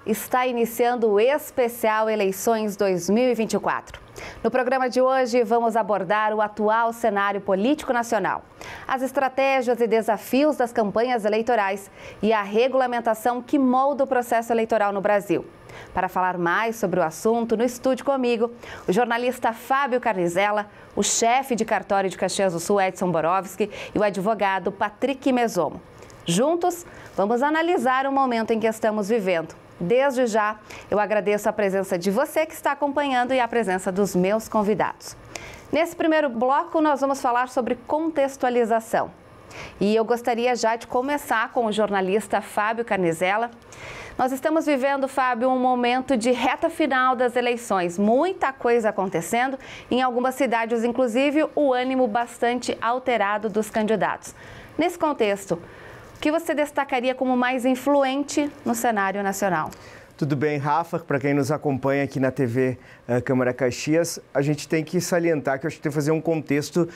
está iniciando o especial Eleições 2024. No programa de hoje, vamos abordar o atual cenário político nacional, as estratégias e desafios das campanhas eleitorais e a regulamentação que molda o processo eleitoral no Brasil. Para falar mais sobre o assunto, no estúdio comigo, o jornalista Fábio Carnizella, o chefe de cartório de Caxias do Sul, Edson Borowski, e o advogado Patrick Mesomo. Juntos, vamos analisar o momento em que estamos vivendo. Desde já, eu agradeço a presença de você que está acompanhando e a presença dos meus convidados. Nesse primeiro bloco, nós vamos falar sobre contextualização. E eu gostaria já de começar com o jornalista Fábio Carnizella. Nós estamos vivendo, Fábio, um momento de reta final das eleições. Muita coisa acontecendo, em algumas cidades, inclusive, o ânimo bastante alterado dos candidatos. Nesse contexto, o que você destacaria como mais influente no cenário nacional? Tudo bem, Rafa? Para quem nos acompanha aqui na TV Câmara Caxias, a gente tem que salientar que eu acho que tem que fazer um contexto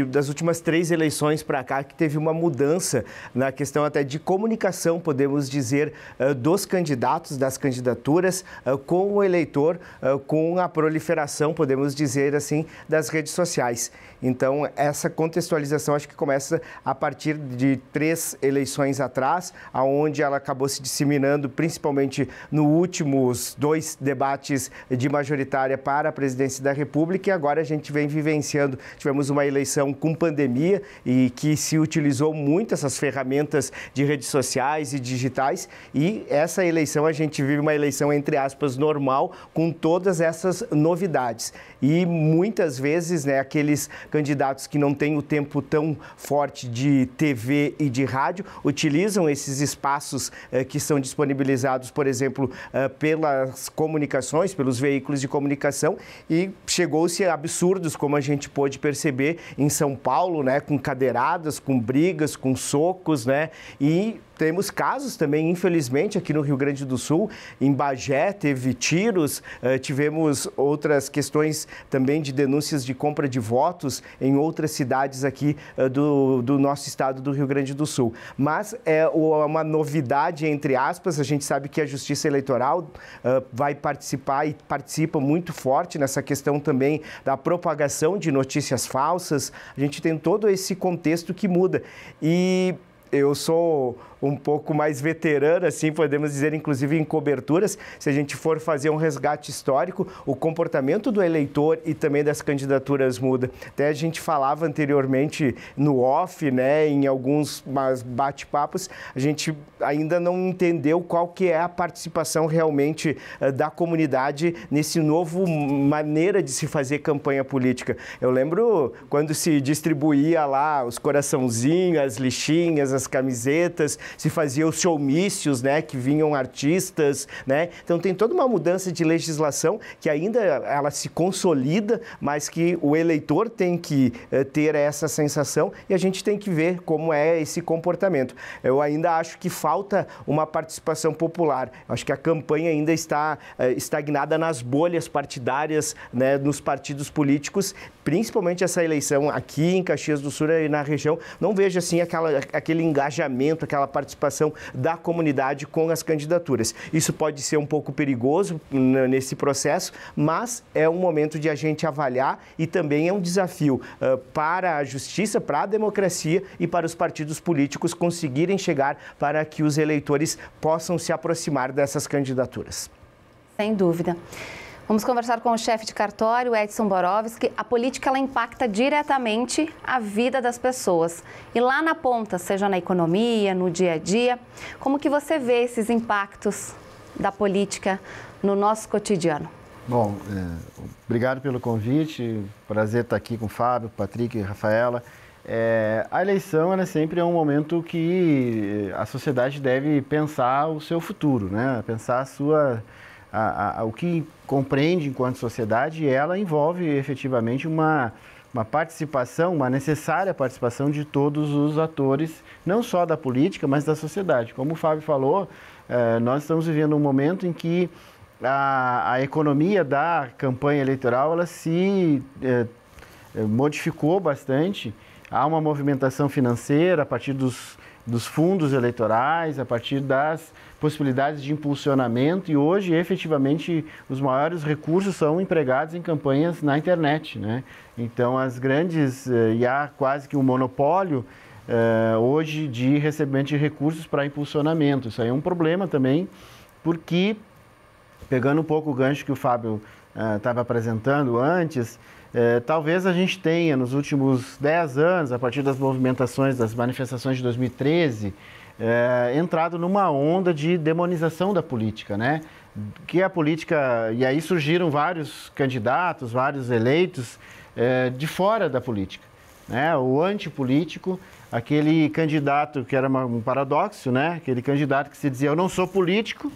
das últimas 3 eleições para cá, que teve uma mudança na questão até de comunicação, podemos dizer, dos candidatos, das candidaturas, com o eleitor, com a proliferação, podemos dizer assim, das redes sociais. Então, essa contextualização acho que começa a partir de 3 eleições atrás, onde ela acabou se disseminando, principalmente nos últimos 2 debates de majoritária para a presidência da República, e agora a gente vem vivenciando, tivemos uma eleição com pandemia e que se utilizou muito essas ferramentas de redes sociais e digitais, e essa eleição a gente vive uma eleição, entre aspas, normal, com todas essas novidades. E muitas vezes, né, aqueles candidatos que não têm o tempo tão forte de TV e de rádio, utilizam esses espaços que são disponibilizados, por exemplo, pelas comunicações, pelos veículos de comunicação, e chegou-se a absurdos, como a gente pôde perceber em São Paulo, né, com cadeiradas, com brigas, com socos, né, e temos casos também, infelizmente, aqui no Rio Grande do Sul, em Bagé teve tiros, tivemos outras questões também de denúncias de compra de votos em outras cidades aqui do nosso estado do Rio Grande do Sul. Mas é uma novidade, entre aspas, a gente sabe que a Justiça Eleitoral vai participar e participa muito forte nessa questão também da propagação de notícias falsas. A gente tem todo esse contexto que muda. E eu sou um pouco mais veterano, assim, podemos dizer, inclusive em coberturas. Se a gente for fazer um resgate histórico, o comportamento do eleitor e também das candidaturas muda. Até a gente falava anteriormente no off, né, em alguns bate-papos, a gente ainda não entendeu qual que é a participação realmente da comunidade nesse novo maneira de se fazer campanha política. Eu lembro quando se distribuía lá os coraçãozinhos, as lixinhas, as camisetas, se fazia os showmícios, né, que vinham artistas, né? Então tem toda uma mudança de legislação que ainda ela se consolida, mas que o eleitor tem que ter essa sensação e a gente tem que ver como é esse comportamento. Eu ainda acho que falta uma participação popular. Acho que a campanha ainda está estagnada nas bolhas partidárias, né, nos partidos políticos, principalmente essa eleição aqui em Caxias do Sul e na região. Não vejo assim aquele engajamento, aquela participação da comunidade com as candidaturas. Isso pode ser um pouco perigoso nesse processo, mas é um momento de a gente avaliar e também é um desafio para a justiça, para a democracia e para os partidos políticos conseguirem chegar para que os eleitores possam se aproximar dessas candidaturas. Sem dúvida. Vamos conversar com o chefe de cartório, Edson Borowski. A política ela impacta diretamente a vida das pessoas. E lá na ponta, seja na economia, no dia a dia, como que você vê esses impactos da política no nosso cotidiano? Bom, obrigado pelo convite. Prazer estar aqui com o Fábio, Patrick e Rafaela. A eleição ela sempre é um momento que a sociedade deve pensar o seu futuro, né? Pensar o que compreende enquanto sociedade, e ela envolve efetivamente uma participação, uma necessária participação de todos os atores, não só da política, mas da sociedade. Como o Fábio falou, nós estamos vivendo um momento em que a economia da campanha eleitoral ela se modificou bastante. Há uma movimentação financeira a partir dos fundos eleitorais, a partir possibilidades de impulsionamento e hoje, efetivamente, os maiores recursos são empregados em campanhas na internet, né? Então, as grandes, e há quase que um monopólio hoje de recebimento de recursos para impulsionamento. Isso aí é um problema também, porque, pegando um pouco o gancho que o Fábio estava apresentando antes, talvez a gente tenha, nos últimos 10 anos, a partir das movimentações, das manifestações de 2013, entrado numa onda de demonização da política, né? Que a política, e aí surgiram vários candidatos, vários eleitos de fora da política, né? O antipolítico, aquele candidato que era um paradoxo, né? Aquele candidato que se dizia, eu não sou político,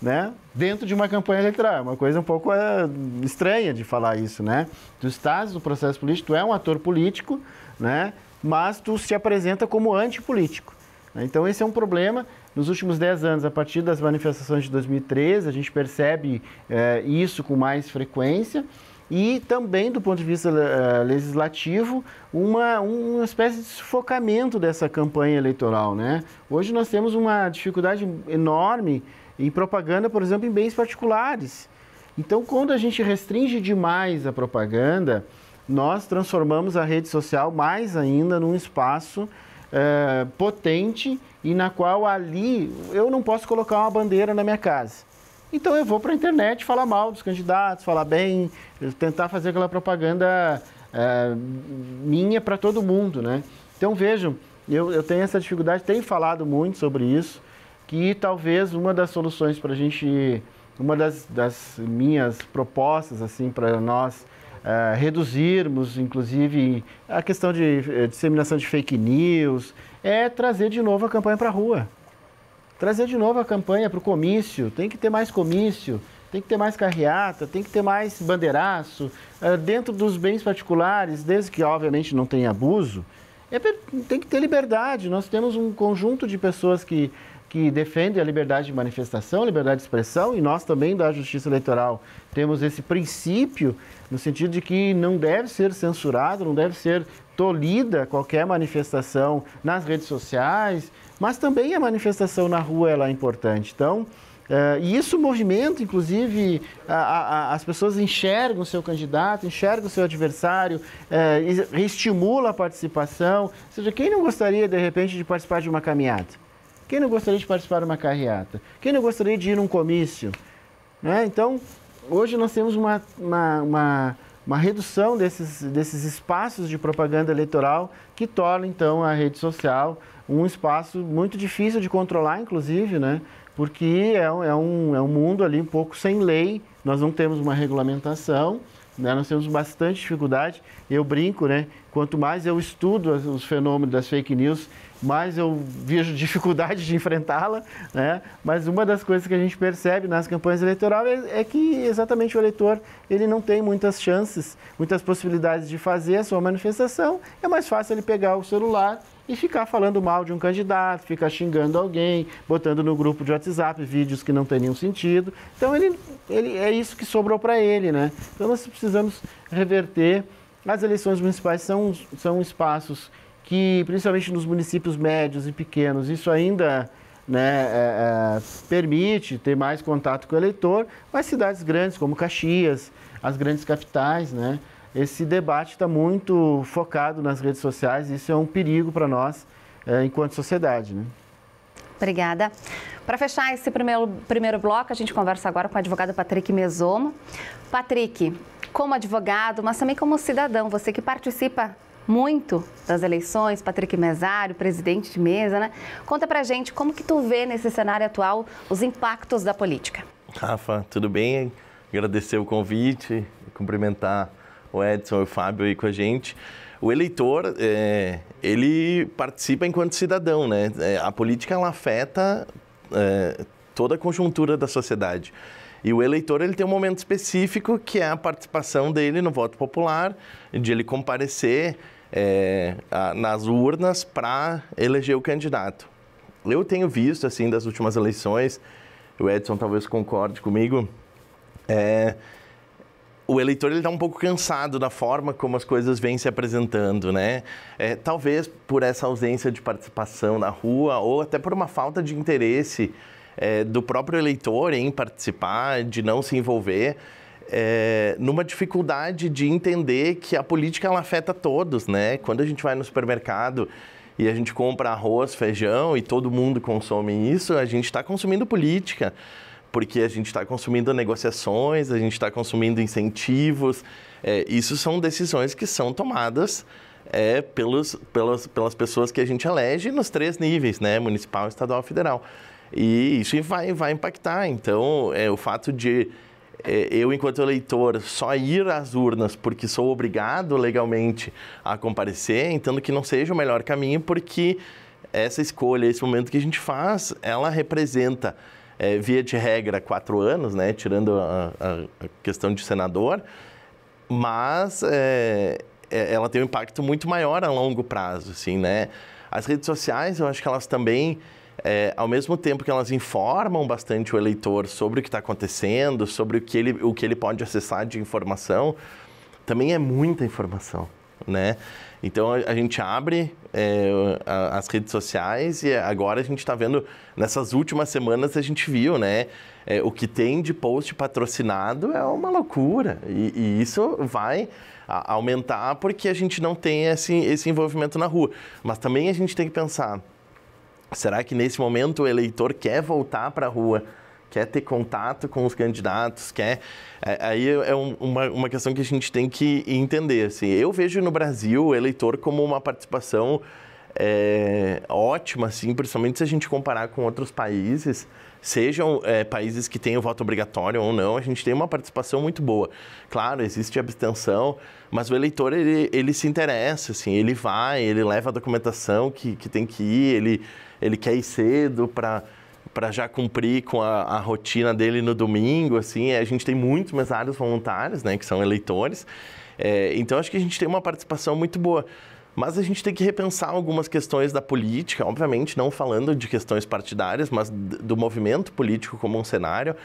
né? Dentro de uma campanha eleitoral, uma coisa um pouco estranha de falar isso, né? Tu estás no processo político, tu é um ator político, né? Mas tu se apresenta como antipolítico. Então esse é um problema. Nos últimos 10 anos, a partir das manifestações de 2013, a gente percebe isso com mais frequência e também, do ponto de vista legislativo, uma espécie de sufocamento dessa campanha eleitoral, né? Hoje nós temos uma dificuldade enorme em propaganda, por exemplo, em bens particulares. Então, quando a gente restringe demais a propaganda, nós transformamos a rede social mais ainda num espaço potente e na qual ali eu não posso colocar uma bandeira na minha casa. Então eu vou para a internet falar mal dos candidatos, falar bem, tentar fazer aquela propaganda minha para todo mundo, né? Então vejam, eu tenho essa dificuldade, tenho falado muito sobre isso, que talvez uma das soluções para a gente, uma das minhas propostas assim para nós reduzirmos, inclusive, a questão de disseminação de fake news, é trazer de novo a campanha para a rua. Trazer de novo a campanha para o comício, tem que ter mais comício, tem que ter mais carreata, tem que ter mais bandeiraço, dentro dos bens particulares, desde que, obviamente, não tenha abuso, tem que ter liberdade. Nós temos um conjunto de pessoas que defendem a liberdade de manifestação, a liberdade de expressão, e nós também da Justiça Eleitoral temos esse princípio no sentido de que não deve ser censurado, não deve ser tolhida qualquer manifestação nas redes sociais, mas também a manifestação na rua ela é importante. Então, e isso movimenta, inclusive, as pessoas enxergam o seu candidato, enxergam o seu adversário, estimula a participação. Ou seja, quem não gostaria, de repente, de participar de uma caminhada? Quem não gostaria de participar de uma carreata? Quem não gostaria de ir num comício? Né? Então, hoje nós temos uma redução desses espaços de propaganda eleitoral que torna, então, a rede social um espaço muito difícil de controlar, inclusive, né? Porque é um mundo ali um pouco sem lei, nós não temos uma regulamentação, né? Nós temos bastante dificuldade. Eu brinco, né? Quanto mais eu estudo os fenômenos das fake news, mais eu vejo dificuldade de enfrentá-la, né? Mas uma das coisas que a gente percebe nas campanhas eleitorais é que exatamente o eleitor ele não tem muitas chances, muitas possibilidades de fazer a sua manifestação. É mais fácil ele pegar o celular e ficar falando mal de um candidato, ficar xingando alguém, botando no grupo de WhatsApp vídeos que não têm nenhum sentido. Então, ele é isso que sobrou para ele, né? Então, nós precisamos reverter. As eleições municipais são espaços que, principalmente nos municípios médios e pequenos, isso ainda, né, permite ter mais contato com o eleitor, mas cidades grandes como Caxias, as grandes capitais, né? Esse debate está muito focado nas redes sociais e isso é um perigo para nós enquanto sociedade, né? Obrigada. Para fechar esse primeiro bloco, a gente conversa agora com o advogado Patrick Mesomo. Patrick, como advogado, mas também como cidadão, você que participa muito das eleições, Patrick Mesário, presidente de mesa, né? Conta pra gente como que tu vê nesse cenário atual os impactos da política. Rafa, tudo bem? Agradecer o convite, cumprimentar o Edson e o Fábio aí com a gente. O eleitor, ele participa enquanto cidadão, né? A política, ela afeta toda a conjuntura da sociedade. E o eleitor, ele tem um momento específico, que é a participação dele no voto popular, de ele comparecer nas urnas para eleger o candidato. Eu tenho visto, assim, das últimas eleições, o Edson talvez concorde comigo, o eleitor está um pouco cansado da forma como as coisas vêm se apresentando, né? Talvez por essa ausência de participação na rua ou até por uma falta de interesse do próprio eleitor em participar, de não se envolver, numa dificuldade de entender que a política ela afeta todos, né? Quando a gente vai no supermercado e a gente compra arroz, feijão e todo mundo consome isso, a gente está consumindo política, porque a gente está consumindo negociações, a gente está consumindo incentivos. Isso são decisões que são tomadas pelas pessoas que a gente elege nos 3 níveis, né? Municipal, estadual e federal. E isso vai impactar. Então, o fato de eu, enquanto eleitor, só ir às urnas porque sou obrigado legalmente a comparecer, entendo que não seja o melhor caminho, porque essa escolha, esse momento que a gente faz, ela representa, via de regra, 4 anos, né? Tirando a questão de senador, mas ela tem um impacto muito maior a longo prazo, assim, né? As redes sociais, eu acho que elas também, ao mesmo tempo que elas informam bastante o eleitor sobre o que está acontecendo, sobre o que ele pode acessar de informação, também é muita informação, né? Então, a gente abre as redes sociais e agora a gente está vendo, nessas últimas semanas a gente viu, né? O que tem de post patrocinado é uma loucura e isso vai aumentar porque a gente não tem esse envolvimento na rua. Mas também a gente tem que pensar, será que nesse momento o eleitor quer voltar para a rua, quer ter contato com os candidatos, aí é uma questão que a gente tem que entender. Assim, eu vejo no Brasil o eleitor como uma participação ótima, assim, principalmente se a gente comparar com outros países, sejam países que têm o voto obrigatório ou não, a gente tem uma participação muito boa. Claro, existe abstenção, mas o eleitor, ele se interessa, assim, ele vai, ele leva a documentação que tem que ir, ele quer ir cedo para já cumprir com a rotina dele no domingo, assim. A gente tem muitos mesários voluntários, né, que são eleitores, então acho que a gente tem uma participação muito boa. Mas a gente tem que repensar algumas questões da política, obviamente não falando de questões partidárias, mas do movimento político como um cenário,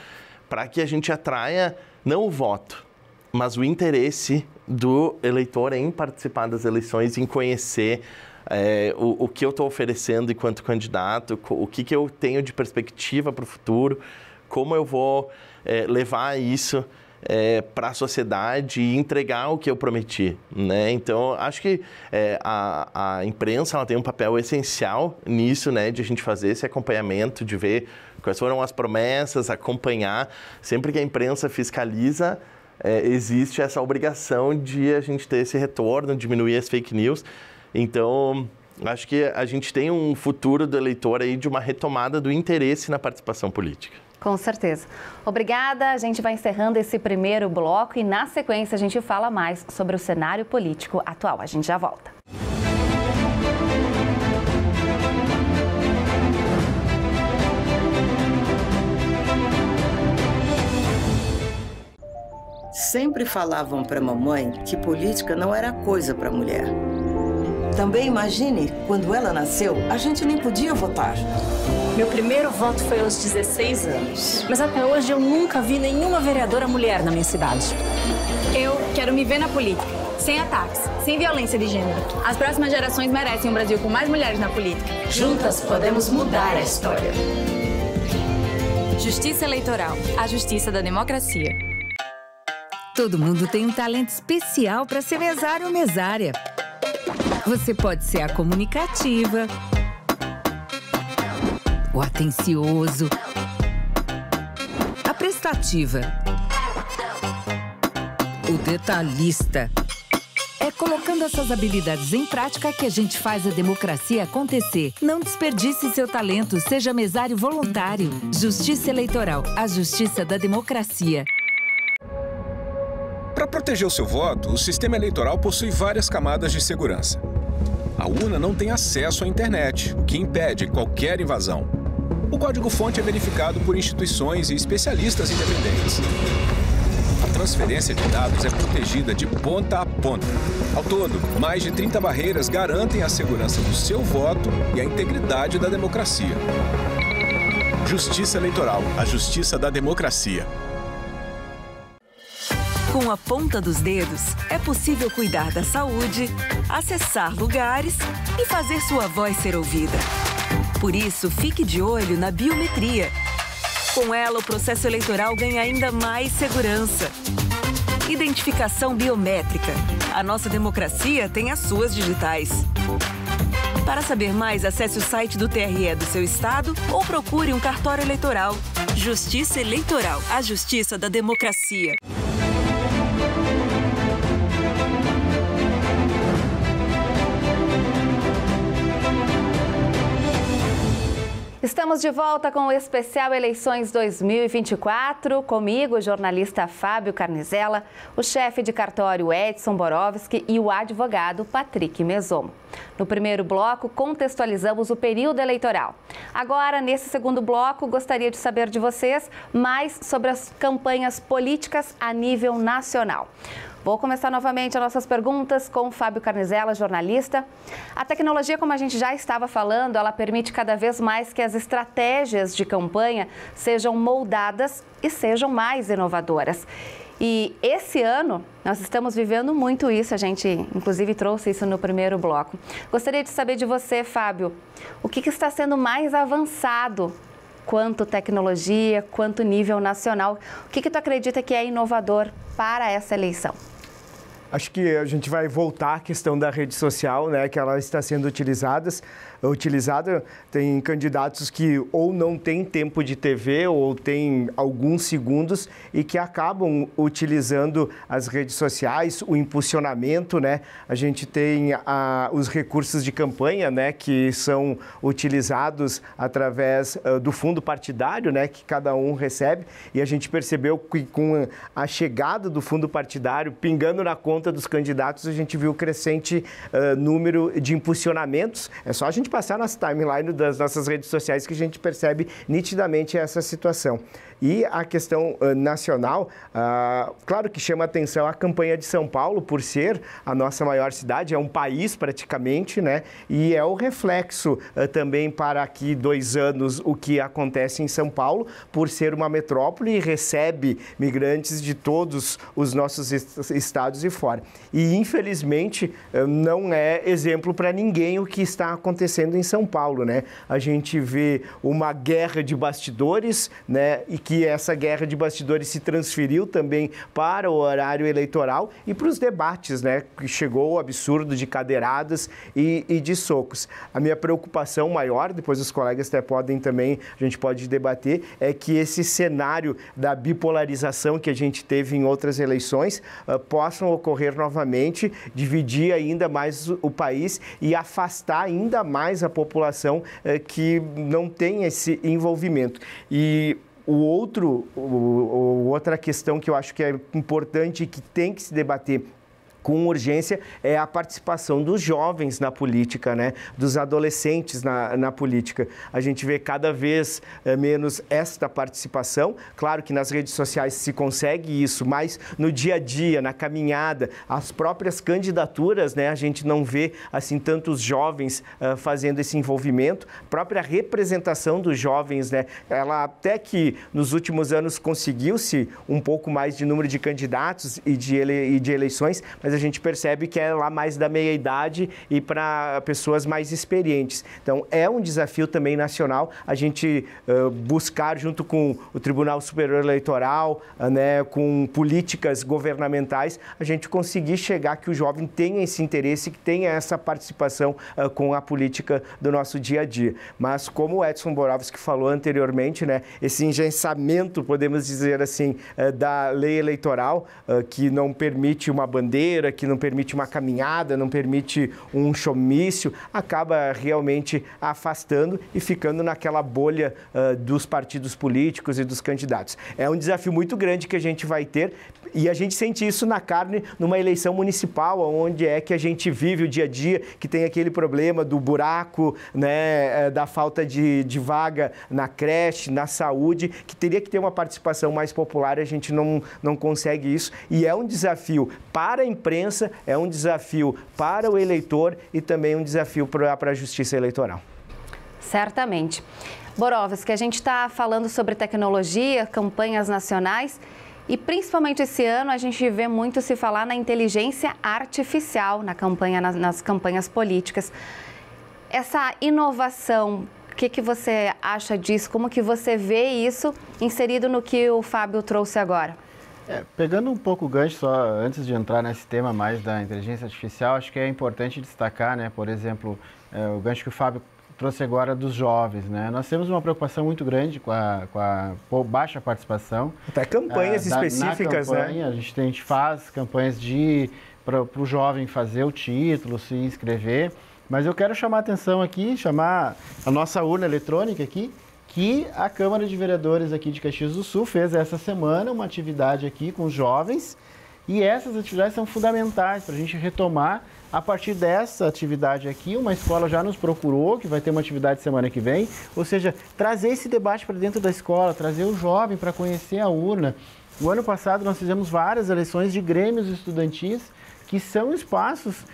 para que a gente atraia não o voto, mas o interesse do eleitor em participar das eleições, em conhecer o que eu estou oferecendo enquanto candidato, o que eu tenho de perspectiva para o futuro, como eu vou levar isso para a sociedade e entregar o que eu prometi, né? Então, acho que a imprensa ela tem um papel essencial nisso, né? De a gente fazer esse acompanhamento, de ver quais foram as promessas, acompanhar. Sempre que a imprensa fiscaliza, existe essa obrigação de a gente ter esse retorno, diminuir as fake news. Então, acho que a gente tem um futuro do eleitor aí de uma retomada do interesse na participação política. Com certeza. Obrigada. A gente vai encerrando esse primeiro bloco e, na sequência, a gente fala mais sobre o cenário político atual. A gente já volta. Sempre falavam para a mamãe que política não era coisa para mulher. Também imagine, quando ela nasceu, a gente nem podia votar. Meu primeiro voto foi aos 16 anos. Mas até hoje eu nunca vi nenhuma vereadora mulher na minha cidade. Eu quero me ver na política, sem ataques, sem violência de gênero. As próximas gerações merecem um Brasil com mais mulheres na política. Juntas podemos mudar a história. Justiça Eleitoral, a justiça da democracia. Todo mundo tem um talento especial para ser mesário ou mesária. Você pode ser a comunicativa, o atencioso, a prestativa, o detalhista. É colocando essas habilidades em prática que a gente faz a democracia acontecer. Não desperdice seu talento, seja mesário voluntário. Justiça Eleitoral, a justiça da democracia. Para proteger o seu voto, o sistema eleitoral possui várias camadas de segurança. A urna não tem acesso à internet, o que impede qualquer invasão. O código-fonte é verificado por instituições e especialistas independentes. A transferência de dados é protegida de ponta a ponta. Ao todo, mais de 30 barreiras garantem a segurança do seu voto e a integridade da democracia. Justiça Eleitoral, a justiça da democracia. Com a ponta dos dedos, é possível cuidar da saúde, acessar lugares e fazer sua voz ser ouvida. Por isso, fique de olho na biometria. Com ela, o processo eleitoral ganha ainda mais segurança. Identificação biométrica. A nossa democracia tem as suas digitais. Para saber mais, acesse o site do TRE do seu estado ou procure um cartório eleitoral. Justiça Eleitoral, a justiça da democracia. Estamos de volta com o especial Eleições 2024. Comigo, o jornalista Fábio Carnizella, o chefe de cartório Edson Borowski e o advogado Patrick Mesomo. No primeiro bloco, contextualizamos o período eleitoral. Agora, nesse segundo bloco, gostaria de saber de vocês mais sobre as campanhas políticas a nível nacional. Vou começar novamente as nossas perguntas com o Fábio Carnizella, jornalista. A tecnologia, como a gente já estava falando, ela permite cada vez mais que as estratégias de campanha sejam moldadas e sejam mais inovadoras. E esse ano, nós estamos vivendo muito isso, a gente inclusive trouxe isso no primeiro bloco. Gostaria de saber de você, Fábio, o que está sendo mais avançado quanto tecnologia, quanto nível nacional? O que tu acredita que é inovador para essa eleição? Acho que a gente vai voltar à questão da rede social, né, que ela está sendo utilizada. Tem candidatos que ou não têm tempo de TV ou têm alguns segundos e que acabam utilizando as redes sociais, o impulsionamento, né? A gente tem os recursos de campanha, né, que são utilizados através do fundo partidário, né, que cada um recebe, e a gente percebeu que com a chegada do fundo partidário pingando na conta dos candidatos, a gente viu crescente número de impulsionamentos. É só a gente passar nas timeline das nossas redes sociais que a gente percebe nitidamente essa situação. E a questão nacional, claro que chama atenção a campanha de São Paulo, por ser a nossa maior cidade, é um país praticamente, né? E é o reflexo também para aqui 2 anos o que acontece em São Paulo, por ser uma metrópole e recebe migrantes de todos os nossos estados e fora. E infelizmente não é exemplo para ninguém o que está acontecendo em São Paulo, né? A gente vê uma guerra de bastidores, né? E que essa guerra de bastidores se transferiu também para o horário eleitoral e para os debates, né? Que chegou o absurdo de cadeiradas e de socos. A minha preocupação maior, depois os colegas até podem também, a gente pode debater, é que esse cenário da bipolarização que a gente teve em outras eleições possam ocorrer novamente, dividir ainda mais o país e afastar ainda mais a população que não tem esse envolvimento. E outra questão que eu acho que é importante e que tem que se debater com urgência é a participação dos jovens na política, né? Dos adolescentes na política. A gente vê cada vez menos esta participação. Claro que nas redes sociais se consegue isso, mas no dia a dia, na caminhada, as próprias candidaturas, né? A gente não vê assim tantos jovens fazendo esse envolvimento. A própria representação dos jovens, né? Ela até que nos últimos anos conseguiu-se um pouco mais de número de candidatos e de eleições, mas a gente percebe que é lá mais da meia-idade e para pessoas mais experientes. Então, é um desafio também nacional a gente buscar, junto com o Tribunal Superior Eleitoral, né, com políticas governamentais, a gente conseguir chegar que o jovem tenha esse interesse, que tenha essa participação com a política do nosso dia a dia. Mas, como o Edson Borowski falou anteriormente, né, esse engessamento, podemos dizer assim, da lei eleitoral, que não permite uma bandeira, que não permite uma caminhada, não permite um showmício, acaba realmente afastando e ficando naquela bolha dos partidos políticos e dos candidatos. É um desafio muito grande que a gente vai ter e a gente sente isso na carne numa eleição municipal, onde é que a gente vive o dia a dia, que tem aquele problema do buraco, né, da falta de vaga na creche, na saúde, que teria que ter uma participação mais popular, a gente não consegue isso. E é um desafio para a imprensa, é um desafio para o eleitor e também um desafio para a justiça eleitoral. Certamente. Borowski, a gente está falando sobre tecnologia, campanhas nacionais e principalmente esse ano a gente vê muito se falar na inteligência artificial nas campanhas políticas. Essa inovação O que você acha disso? Como que você vê isso inserido no que o Fábio trouxe agora? Pegando um pouco o gancho, só antes de entrar nesse tema mais da inteligência artificial, acho que é importante destacar, né, por exemplo, o gancho que o Fábio trouxe agora dos jovens, né? Nós temos uma preocupação muito grande com a baixa participação. Até campanhas específicas, na campanha, né? A gente faz campanhas para o jovem fazer o título, se inscrever, mas eu quero chamar a atenção aqui, chamar a nossa urna eletrônica aqui, que a Câmara de Vereadores aqui de Caxias do Sul fez essa semana uma atividade aqui com os jovens, e essas atividades são fundamentais para a gente retomar. A partir dessa atividade aqui, uma escola já nos procurou, que vai ter uma atividade semana que vem, ou seja, trazer esse debate para dentro da escola, trazer o jovem para conhecer a urna. O ano passado nós fizemos várias eleições de grêmios estudantis, que são espaços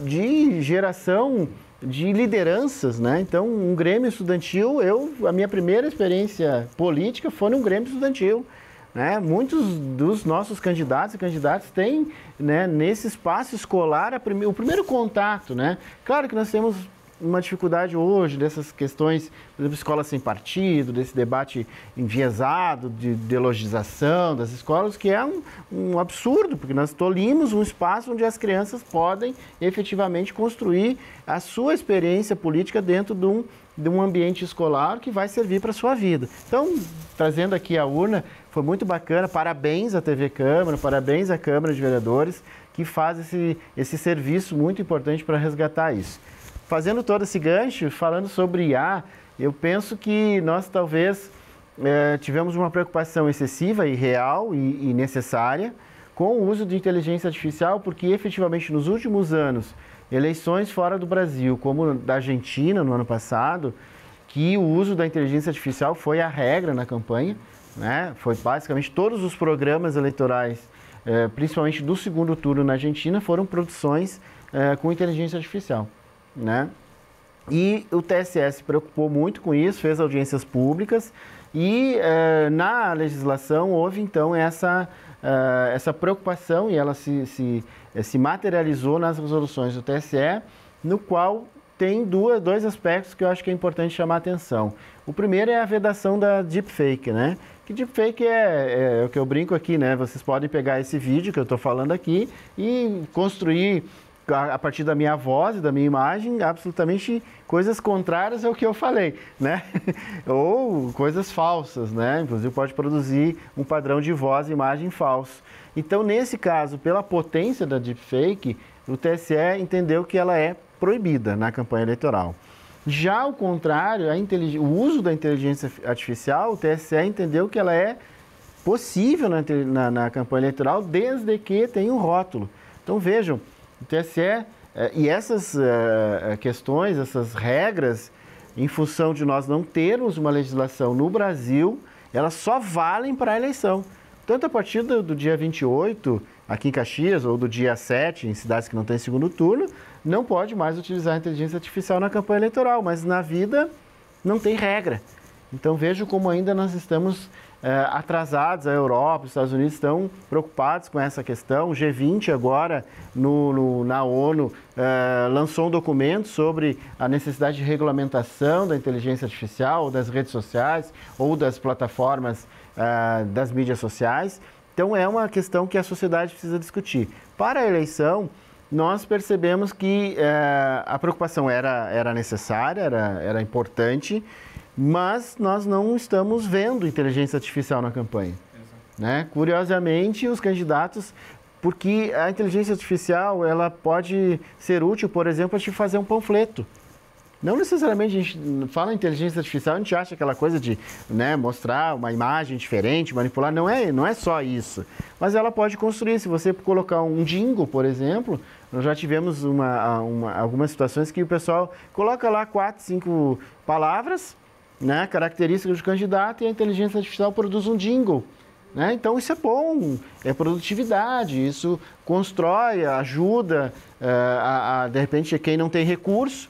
de geração de lideranças, né? Então, um grêmio estudantil, a minha primeira experiência política foi num grêmio estudantil, né? Muitos dos nossos candidatos e candidatas têm, né, nesse espaço escolar o primeiro contato, né? Claro que nós temos uma dificuldade hoje dessas questões, por exemplo, escola sem partido, desse debate enviesado de ideologização das escolas, que é um absurdo, porque nós tolimos um espaço onde as crianças podem efetivamente construir a sua experiência política dentro de um ambiente escolar que vai servir para a sua vida. Então, trazendo aqui a urna, foi muito bacana, parabéns à TV Câmara, parabéns à Câmara de Vereadores, que faz esse serviço muito importante para resgatar isso. Fazendo todo esse gancho, falando sobre IA, eu penso que nós talvez tivemos uma preocupação excessiva e real e necessária com o uso de inteligência artificial, porque efetivamente nos últimos anos, eleições fora do Brasil, como da Argentina no ano passado, que o uso da inteligência artificial foi a regra na campanha, né? Foi basicamente todos os programas eleitorais, principalmente do segundo turno na Argentina, foram produções com inteligência artificial, né? E o TSE se preocupou muito com isso, fez audiências públicas e na legislação houve então essa preocupação e ela se materializou nas resoluções do TSE, no qual tem dois aspectos que eu acho que é importante chamar a atenção. O primeiro é a vedação da deepfake, né? Que deepfake é o que eu brinco aqui, né? Vocês podem pegar esse vídeo que eu estou falando aqui e construir a partir da minha voz e da minha imagem, absolutamente coisas contrárias ao que eu falei, né? Ou coisas falsas, né? Inclusive pode produzir um padrão de voz e imagem falso. Então, nesse caso, pela potência da deepfake, o TSE entendeu que ela é proibida na campanha eleitoral. Já ao contrário, o uso da inteligência artificial, o TSE entendeu que ela é possível na campanha eleitoral, desde que tenha um rótulo. Então, vejam, o TSE e essas questões, essas regras, em função de nós não termos uma legislação no Brasil, elas só valem para a eleição. Tanto a partir do dia 28, aqui em Caxias, ou do dia 7, em cidades que não têm segundo turno, não pode mais utilizar a inteligência artificial na campanha eleitoral, mas na vida não tem regra. Então vejo como ainda nós estamos atrasados, a Europa, os Estados Unidos estão preocupados com essa questão. O G20 agora, na ONU, lançou um documento sobre a necessidade de regulamentação da inteligência artificial, ou das redes sociais, ou das plataformas das mídias sociais. Então é uma questão que a sociedade precisa discutir. Para a eleição, nós percebemos que a preocupação era necessária, era importante, mas nós não estamos vendo inteligência artificial na campanha, né? Curiosamente, os candidatos, porque a inteligência artificial ela pode ser útil, por exemplo, para te fazer um panfleto. Não necessariamente a gente fala em inteligência artificial, a gente acha aquela coisa de, né, mostrar uma imagem diferente, manipular, não é só isso. Mas ela pode construir, se você colocar um jingle, por exemplo, nós já tivemos algumas situações que o pessoal coloca lá 4, 5 palavras, né, características do candidato, e a inteligência artificial produz um jingle, né? Então isso é bom, é produtividade, isso constrói, ajuda de repente quem não tem recurso,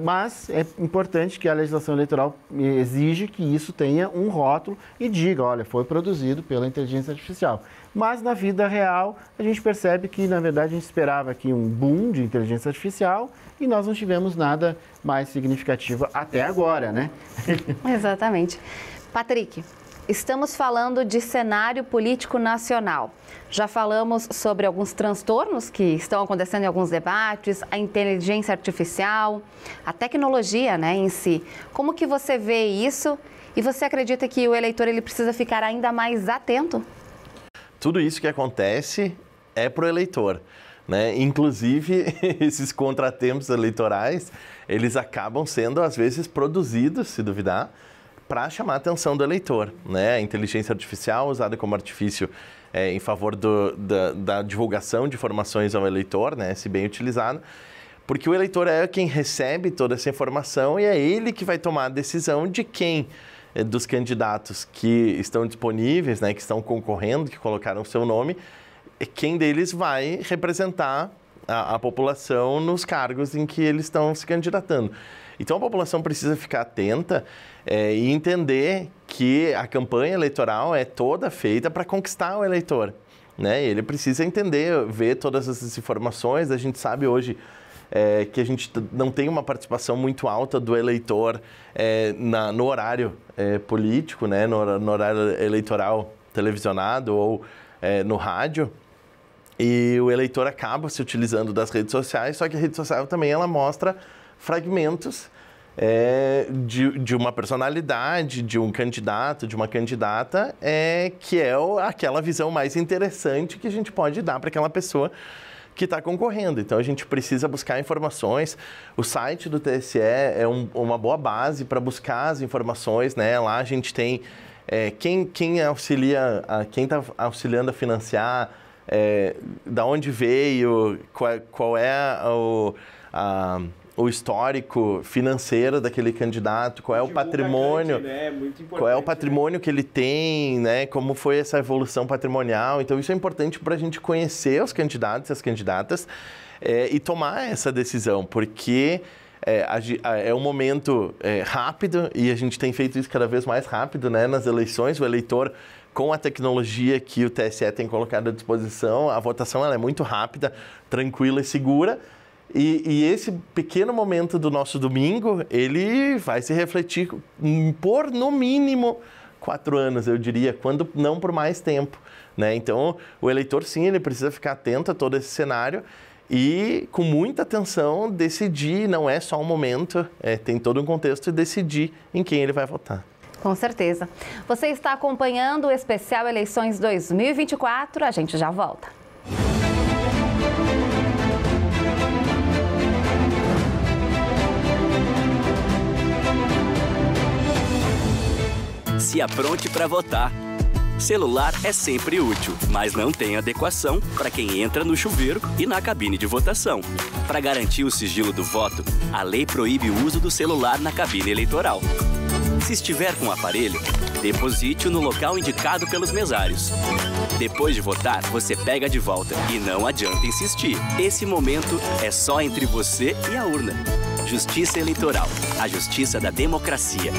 mas é importante que a legislação eleitoral exige que isso tenha um rótulo e diga, olha, foi produzido pela inteligência artificial. mas na vida real a gente percebe que, na verdade, a gente esperava aqui um boom de inteligência artificial e nós não tivemos nada mais significativo até agora, né? Exatamente. Patrick, estamos falando de cenário político nacional. Já falamos sobre alguns transtornos que estão acontecendo em alguns debates, a inteligência artificial, a tecnologia, né, em si. Como que você vê isso e você acredita que o eleitor ele precisa ficar ainda mais atento? Tudo isso que acontece é para o eleitor, né? Inclusive, esses contratempos eleitorais, eles acabam sendo, às vezes, produzidos, se duvidar, para chamar a atenção do eleitor, né? A inteligência artificial usada como artifício em favor da divulgação de informações ao eleitor, né? Se bem utilizado, porque o eleitor é quem recebe toda essa informação e é ele que vai tomar a decisão de quem dos candidatos que estão disponíveis, né? Que estão concorrendo, que colocaram o seu nome, quem deles vai representar a população nos cargos em que eles estão se candidatando. Então, a população precisa ficar atenta e entender que a campanha eleitoral é toda feita para conquistar o eleitor, né? Ele precisa entender, ver todas essas informações. A gente sabe hoje que a gente não tem uma participação muito alta do eleitor no horário político, né? No horário eleitoral televisionado ou no rádio. E o eleitor acaba se utilizando das redes sociais, só que a rede social também ela mostra fragmentos de uma personalidade, de um candidato, de uma candidata, que é aquela visão mais interessante que a gente pode dar para aquela pessoa que está concorrendo. Então, a gente precisa buscar informações. O site do TSE é uma boa base para buscar as informações, né? Lá a gente tem quem auxilia, quem está auxiliando a financiar, da onde veio, qual é o histórico financeiro daquele candidato, qual é o patrimônio, né? Qual é o patrimônio que ele tem, né? Como foi essa evolução patrimonial. Então, isso é importante para a gente conhecer os candidatos e as candidatas e tomar essa decisão, porque é um momento rápido e a gente tem feito isso cada vez mais rápido, né? Nas eleições, o eleitor, com a tecnologia que o TSE tem colocado à disposição, a votação ela é muito rápida, tranquila e segura. E esse pequeno momento do nosso domingo, ele vai se refletir por, no mínimo, 4 anos, eu diria, quando não por mais tempo, né? Então, o eleitor, sim, ele precisa ficar atento a todo esse cenário e, com muita atenção, decidir, não é só um momento, tem todo um contexto, e decidir em quem ele vai votar. Com certeza. Você está acompanhando o especial Eleições 2024, a gente já volta. Se apronte para votar. Celular é sempre útil, mas não tem adequação para quem entra no chuveiro e na cabine de votação. Para garantir o sigilo do voto, a lei proíbe o uso do celular na cabine eleitoral. Se estiver com o aparelho, deposite-o no local indicado pelos mesários. Depois de votar, você pega de volta e não adianta insistir. Esse momento é só entre você e a urna. Justiça Eleitoral, a justiça da democracia.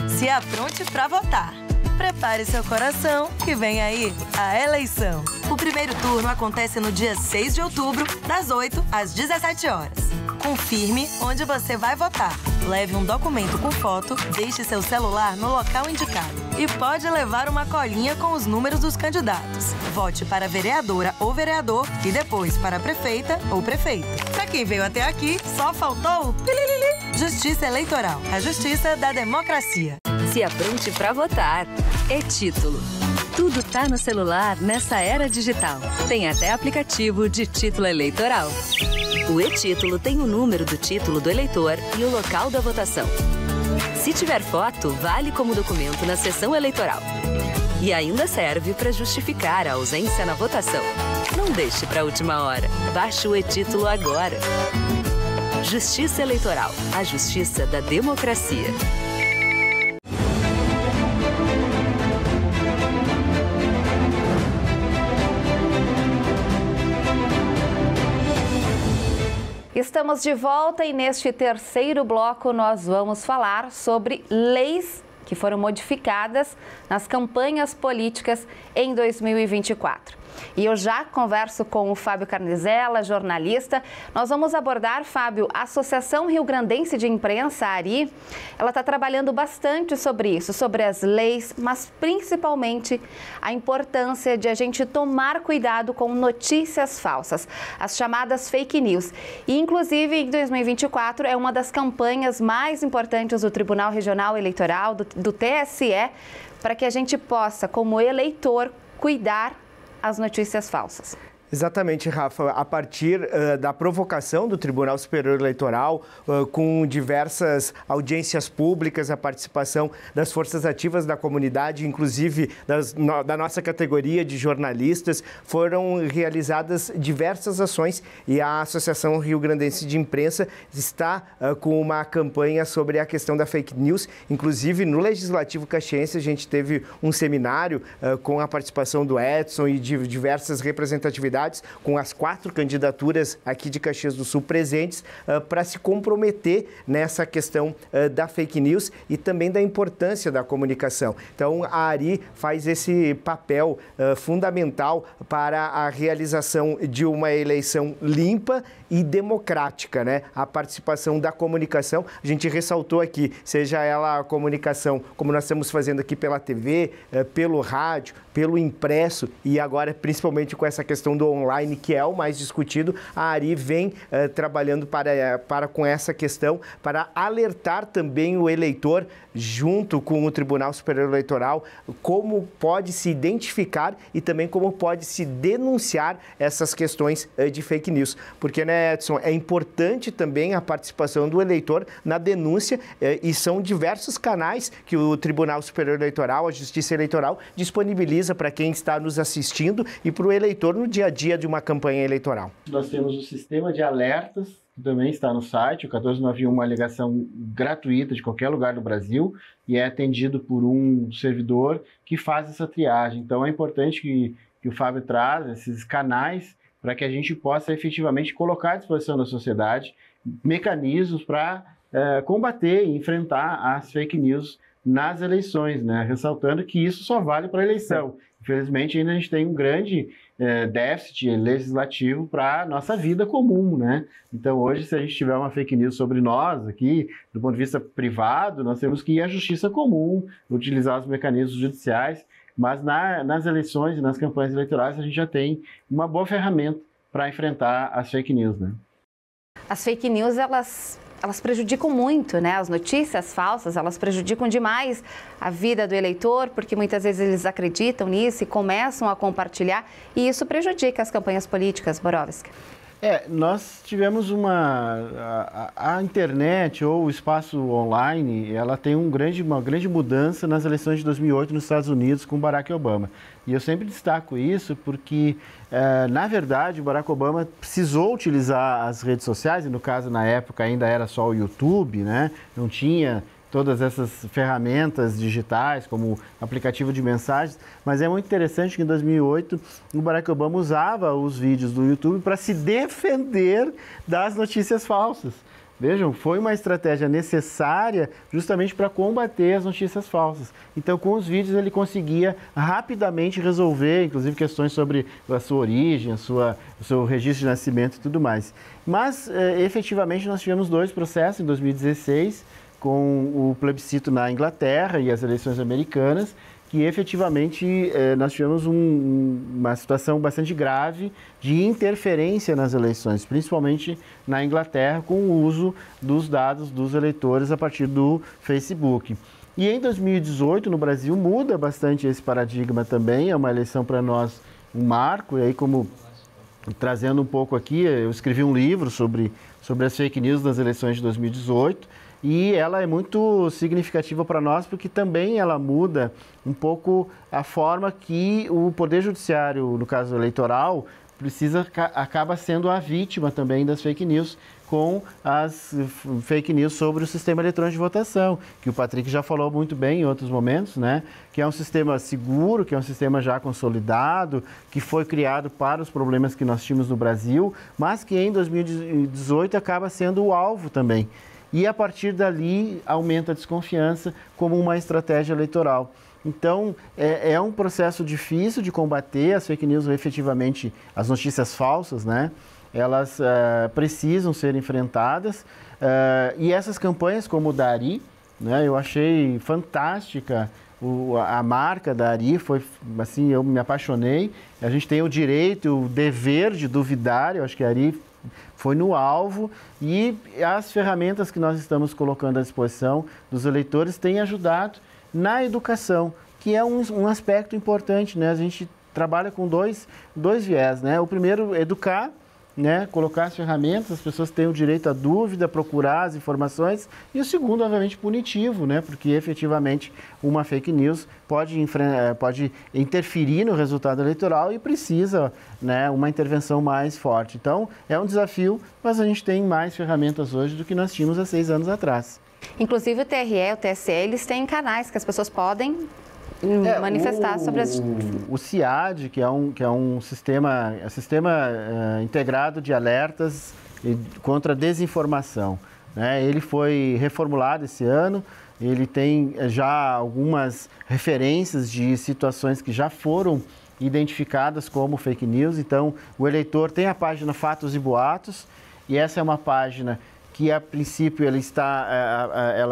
Se apronte para votar. Prepare seu coração, que vem aí a eleição. O primeiro turno acontece no dia 6 de outubro, das 8 às 17 horas. Confirme onde você vai votar. Leve um documento com foto, deixe seu celular no local indicado. E pode levar uma colinha com os números dos candidatos. Vote para vereadora ou vereador e depois para prefeita ou prefeito. Para quem veio até aqui, só faltou o pililili. Justiça Eleitoral, a justiça da democracia. Se apronte para votar. E-Título. Tudo tá no celular nessa era digital. Tem até aplicativo de título eleitoral. O e-Título tem o número do título do eleitor e o local da votação. Se tiver foto, vale como documento na sessão eleitoral. E ainda serve para justificar a ausência na votação. Não deixe para a última hora. Baixe o e-Título agora. Justiça Eleitoral, a justiça da democracia. Estamos de volta e neste terceiro bloco nós vamos falar sobre leis que que foram modificadas nas campanhas políticas em 2024. E eu já converso com o Fábio Carnizella, jornalista. Nós vamos abordar, Fábio, a Associação Rio-Grandense de Imprensa, a ARI. Ela está trabalhando bastante sobre isso, sobre as leis, mas principalmente a importância de a gente tomar cuidado com notícias falsas, as chamadas fake news. E, inclusive, em 2024, é uma das campanhas mais importantes do Tribunal Regional Eleitoral, do TSE, para que a gente possa, como eleitor, cuidar as notícias falsas. Exatamente, Rafa. A partir da provocação do Tribunal Superior Eleitoral, com diversas audiências públicas, a participação das forças ativas da comunidade, inclusive da nossa categoria de jornalistas, foram realizadas diversas ações e a Associação Rio-Grandense de Imprensa está com uma campanha sobre a questão da fake news. Inclusive, no Legislativo Caxiense, a gente teve um seminário com a participação do Edson e de diversas representatividades, com as 4 candidaturas aqui de Caxias do Sul presentes, para se comprometer nessa questão da fake news e também da importância da comunicação. Então, a ARI faz esse papel fundamental para a realização de uma eleição limpa e democrática, né? A participação da comunicação, a gente ressaltou aqui, seja ela a comunicação, como nós estamos fazendo aqui pela TV, pelo rádio, pelo impresso e agora principalmente com essa questão do online, que é o mais discutido, a ARI vem trabalhando para com essa questão, para alertar também o eleitor, junto com o Tribunal Superior Eleitoral, como pode se identificar e também como pode se denunciar essas questões de fake news. Porque, né, Edson, é importante também a participação do eleitor na denúncia e são diversos canais que o Tribunal Superior Eleitoral, a Justiça Eleitoral, disponibiliza para quem está nos assistindo e para o eleitor no dia a dia de uma campanha eleitoral. Nós temos o sistema de alertas, que também está no site, o 1491, uma ligação gratuita de qualquer lugar do Brasil e é atendido por um servidor que faz essa triagem. Então é importante que o Fábio traz esses canais para que a gente possa efetivamente colocar à disposição da sociedade mecanismos para combater e enfrentar as fake news nas eleições, né? Ressaltando que isso só vale para a eleição. Infelizmente, ainda a gente tem um grande déficit legislativo para a nossa vida comum, né? Então, hoje, se a gente tiver uma fake news sobre nós aqui, do ponto de vista privado, nós temos que ir à justiça comum, utilizar os mecanismos judiciais, mas nas eleições e nas campanhas eleitorais a gente já tem uma boa ferramenta para enfrentar as fake news, né? As fake news, elas prejudicam muito, né? As notícias falsas, elas prejudicam demais a vida do eleitor, porque muitas vezes eles acreditam nisso e começam a compartilhar, e isso prejudica as campanhas políticas, Borowski. Nós tivemos a internet ou o espaço online, ela tem uma grande mudança nas eleições de 2008 nos Estados Unidos com Barack Obama. E eu sempre destaco isso porque, na verdade, o Barack Obama precisou utilizar as redes sociais, e no caso, na época, ainda era só o YouTube, né? Não tinha todas essas ferramentas digitais, como aplicativo de mensagens, mas é muito interessante que em 2008 o Barack Obama usava os vídeos do YouTube para se defender das notícias falsas. Vejam, foi uma estratégia necessária justamente para combater as notícias falsas. Então, com os vídeos, ele conseguia rapidamente resolver, inclusive, questões sobre a sua origem, o seu registro de nascimento e tudo mais. Mas, efetivamente, nós tivemos 2 processos em 2016, com o plebiscito na Inglaterra e as eleições americanas, que efetivamente nós tivemos uma situação bastante grave de interferência nas eleições, principalmente na Inglaterra, com o uso dos dados dos eleitores a partir do Facebook. E em 2018, no Brasil, muda bastante esse paradigma também, é uma eleição para nós um marco, e aí como trazendo um pouco aqui, eu escrevi um livro sobre as fake news nas eleições de 2018, e ela é muito significativa para nós porque também ela muda um pouco a forma que o Poder Judiciário, no caso eleitoral, acaba sendo a vítima também das fake news, com as fake news sobre o sistema eletrônico de votação, que o Patrick já falou muito bem em outros momentos, né? Que é um sistema seguro, que é um sistema já consolidado, que foi criado para os problemas que nós tínhamos no Brasil, mas que em 2018 acaba sendo o alvo também. e a partir dali aumenta a desconfiança como uma estratégia eleitoral. Então, é um processo difícil de combater as fake news, efetivamente, as notícias falsas, né? Elas precisam ser enfrentadas, e essas campanhas como o da Ari, né, eu achei fantástica a marca da Ari, foi assim, eu me apaixonei. A gente tem o direito, o dever de duvidar, eu acho que a Ari foi no alvo, e as ferramentas que nós estamos colocando à disposição dos eleitores têm ajudado na educação, que é um aspecto importante, né? A gente trabalha com dois viés, né? O primeiro, educar, né? Colocar as ferramentas, as pessoas têm o direito à dúvida, procurar as informações, e o segundo, obviamente, punitivo, né? Porque efetivamente uma fake news pode interferir no resultado eleitoral e precisa, né, uma intervenção mais forte. Então, é um desafio, mas a gente tem mais ferramentas hoje do que nós tínhamos há 6 anos atrás. Inclusive o TRE, o TSE, eles têm canais que as pessoas podem manifestar sobre as... O CIAD, que é um sistema integrado de alertas contra a desinformação, né? Ele foi reformulado esse ano, ele tem já algumas referências de situações que já foram identificadas como fake news. Então, o eleitor tem a página Fatos e Boatos, e essa é uma página que, a princípio, ela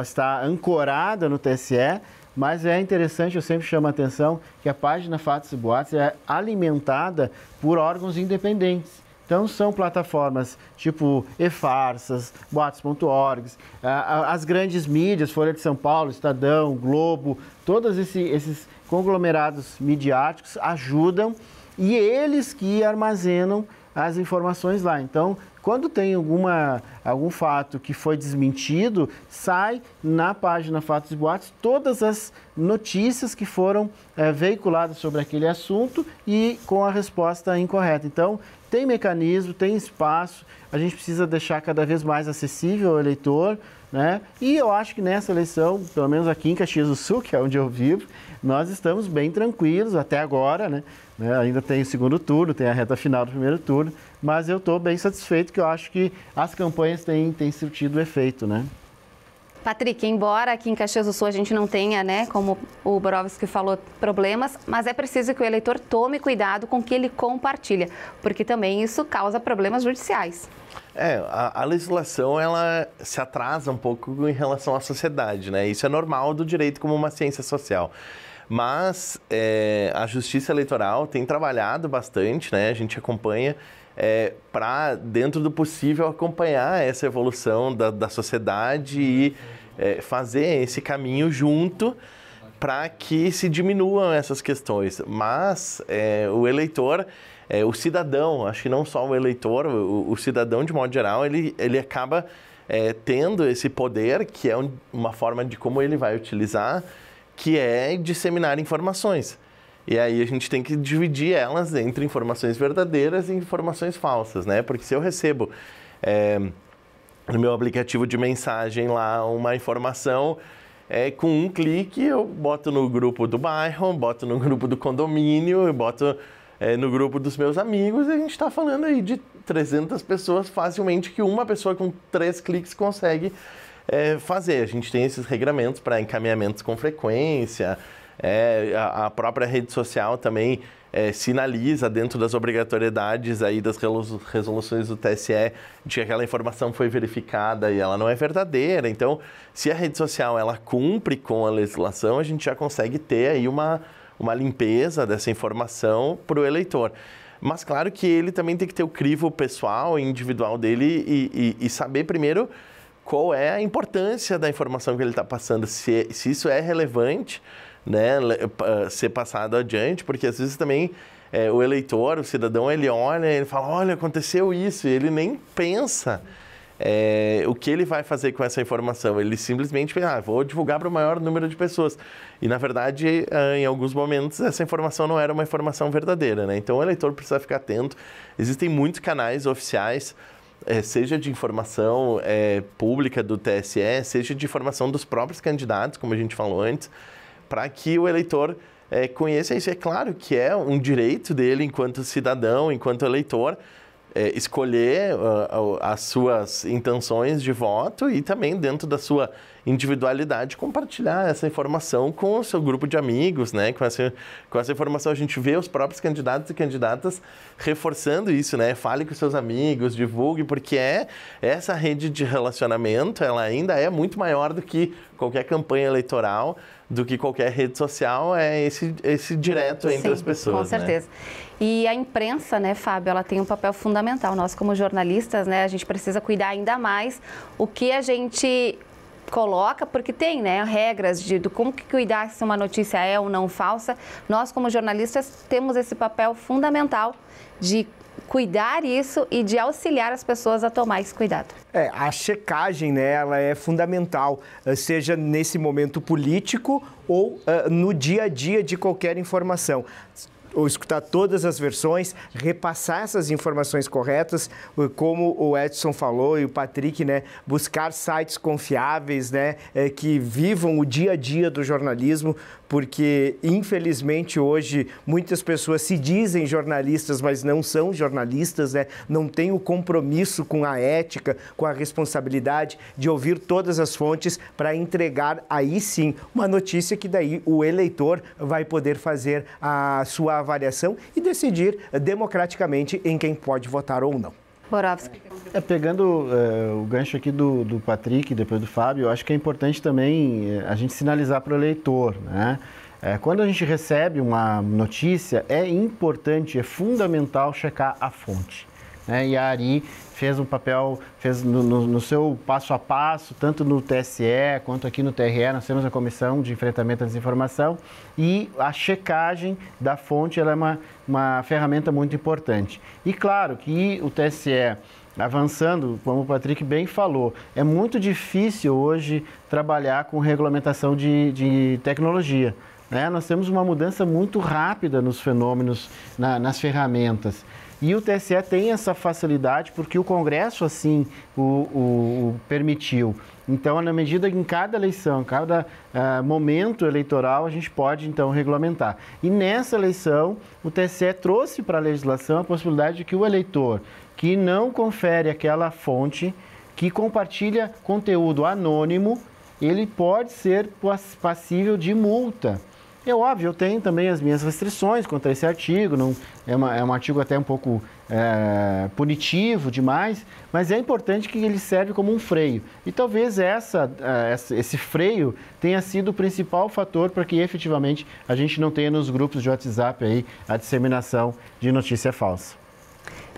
está ancorada no TSE, mas é interessante, eu sempre chamo a atenção, que a página Fatos e Boatos é alimentada por órgãos independentes. Então, são plataformas tipo eFarsas, boatos.org, as grandes mídias, Folha de São Paulo, Estadão, Globo, todos esses conglomerados midiáticos ajudam, e eles que armazenam as informações lá. Então, quando tem algum fato que foi desmentido, sai na página Fatos e Boatos todas as notícias que foram veiculadas sobre aquele assunto e com a resposta incorreta. Então, tem mecanismo, tem espaço, a gente precisa deixar cada vez mais acessível ao eleitor, né? E eu acho que nessa eleição, pelo menos aqui em Caxias do Sul, que é onde eu vivo, nós estamos bem tranquilos até agora, né? Ainda tem o segundo turno, tem a reta final do primeiro turno, mas eu estou bem satisfeito, que eu acho que as campanhas têm surtido efeito, né? Patrick, embora aqui em Caxias do Sul a gente não tenha, né, como o Borowski falou, problemas, mas é preciso que o eleitor tome cuidado com o que ele compartilha, porque também isso causa problemas judiciais. A legislação, ela se atrasa um pouco em relação à sociedade, né? Isso é normal do direito como uma ciência social. Mas a Justiça Eleitoral tem trabalhado bastante, né? A gente acompanha para, dentro do possível, acompanhar essa evolução da sociedade e fazer esse caminho junto para que se diminuam essas questões. Mas o eleitor, o cidadão, acho que não só o eleitor, o cidadão de modo geral, ele acaba tendo esse poder, que é uma forma de como ele vai utilizar, que é disseminar informações. E aí a gente tem que dividir elas entre informações verdadeiras e informações falsas, né? Porque se eu recebo no meu aplicativo de mensagem lá uma informação, com um clique eu boto no grupo do bairro, boto no grupo do condomínio, eu boto no grupo dos meus amigos, e a gente está falando aí de 300 pessoas facilmente, que uma pessoa com 3 cliques consegue fazer. A gente tem esses regramentos para encaminhamentos com frequência, a própria rede social também sinaliza dentro das obrigatoriedades aí das resoluções do TSE de que aquela informação foi verificada e ela não é verdadeira. Então, se a rede social ela cumpre com a legislação, a gente já consegue ter aí uma limpeza dessa informação para o eleitor. Mas claro que ele também tem que ter o crivo pessoal e individual dele e saber primeiro qual é a importância da informação que ele está passando, se isso é relevante, né, ser passado adiante, porque às vezes também o eleitor, o cidadão, ele olha, ele fala, olha, aconteceu isso, e ele nem pensa o que ele vai fazer com essa informação. Ele simplesmente pensa, vou divulgar para o maior número de pessoas. E, na verdade, em alguns momentos, essa informação não era uma informação verdadeira, né? Então, o eleitor precisa ficar atento. Existem muitos canais oficiais, seja de informação pública do TSE, seja de informação dos próprios candidatos, como a gente falou antes, para que o eleitor conheça isso. É claro que é um direito dele, enquanto cidadão, enquanto eleitor, escolher as suas intenções de voto e também, dentro da sua individualidade, compartilhar essa informação com o seu grupo de amigos, né? Com essa informação a gente vê os próprios candidatos e candidatas reforçando isso, né? Fale com seus amigos, divulgue, porque essa rede de relacionamento, ela ainda é muito maior do que qualquer campanha eleitoral, do que qualquer rede social, é esse direto entre as pessoas. Com certeza. Né? E a imprensa, né, Fábio, ela tem um papel fundamental. Nós, como jornalistas, né, a gente precisa cuidar ainda mais o que a gente coloca, porque tem, né, regras do como que cuidar se uma notícia é ou não falsa. Nós, como jornalistas, temos esse papel fundamental de cuidar isso e de auxiliar as pessoas a tomar esse cuidado. A checagem, né, ela é fundamental, seja nesse momento político ou no dia a dia de qualquer informação. Ou escutar todas as versões, repassar essas informações corretas, como o Edson falou e o Patrick, né, buscar sites confiáveis, né, que vivam o dia a dia do jornalismo, porque, infelizmente, hoje, muitas pessoas se dizem jornalistas, mas não são jornalistas, né, não têm o compromisso com a ética, com a responsabilidade de ouvir todas as fontes para entregar, aí sim, uma notícia que daí o eleitor vai poder fazer a sua avaliação e decidir democraticamente em quem pode votar ou não. Borowski. Pegando o gancho aqui do Patrick, depois do Fábio, eu acho que é importante também a gente sinalizar para o eleitor, né? Quando a gente recebe uma notícia, é importante, é fundamental checar a fonte, né? E a Ari fez um papel, no seu passo a passo, tanto no TSE quanto aqui no TRE, nós temos a Comissão de Enfrentamento à Desinformação, e a checagem da fonte ela é uma ferramenta muito importante. E claro que o TSE, avançando, como o Patrick bem falou, é muito difícil hoje trabalhar com regulamentação de tecnologia, né? Nós temos uma mudança muito rápida nos fenômenos, nas ferramentas. E o TSE tem essa facilidade porque o Congresso assim o permitiu. Então, na medida que em cada eleição, cada momento eleitoral, a gente pode, então, regulamentar. E nessa eleição, o TSE trouxe para a legislação a possibilidade de que o eleitor que não confere aquela fonte, que compartilha conteúdo anônimo, ele pode ser passível de multa. É óbvio, eu tenho também as minhas restrições contra esse artigo, não, é um artigo até um pouco punitivo demais, mas é importante que ele serve como um freio. E talvez esse freio tenha sido o principal fator para que efetivamente a gente não tenha nos grupos de WhatsApp aí a disseminação de notícia falsa.